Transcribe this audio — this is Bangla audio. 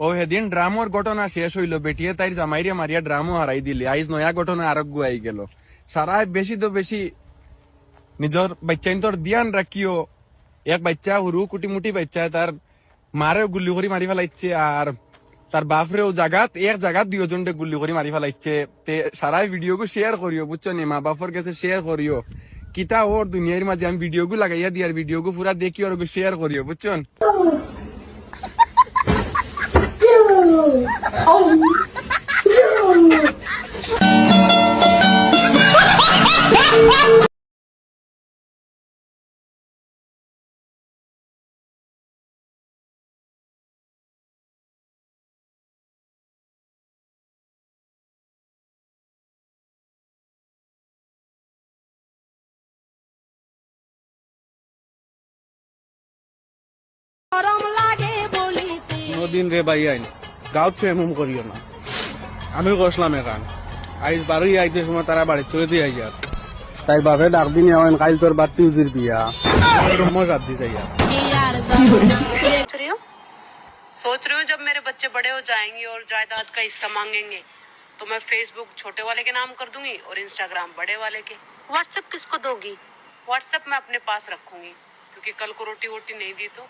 ও সেদিন ড্রামর ঘটনা শেষ হইলো, বেটিয়ে তাই জামাইরে মারিয়া ড্রামও হারাই দিলি, আইজ নয়া ঘটনা আরোগ্য আই গেল। সারা বেশি তো বেশি নিজের বাচ্চাইন তোর দিয়ান রাখিও। এক বাচ্চা হুরু কুটি মুটি বাচ্চা তার মারেও গুল্লি করে মারি ফেলাইছে, আর তার বাপরেও এক জাগাত দুজনকে গুল্লি করে মারি ফেলাইছে। তে সারাই ভিডিও গু শেয়ার করিও, বুঝছো নি, মা বাপর কাছে শেয়ার করিও। কিতা ওর দুনিয়ার মাঝে আমি ভিডিও গু লাগাইয়া দিয়ার ভিডিও গু পুরা দেখি ওর শেয়ার করিও, বুঝছেন। দিন রে ভাই আইন গাঁত ছুঁ এমন করিও না। আমি কষলাম এখান আইস বাড়ি আইতে সময় তারা বাড়ি চলে দিয়ে আই আর তাই বাপে ডাক দিন আওয়ান কাল তোর বাড়তি উজির বিয়া মজা দি যাই আর। सोच रही हूँ जब मेरे बच्चे बड़े हो जाएंगे और जायदाद का हिस्सा मांगेंगे तो मैं फेसबुक छोटे वाले के नाम कर दूंगी और इंस्टाग्राम बड़े वाले के। व्हाट्सएप किसको दोगी? व्हाट्सएप मैं अपने पास रखूंगी क्योंकि कल को रोटी वोटी नहीं दी तो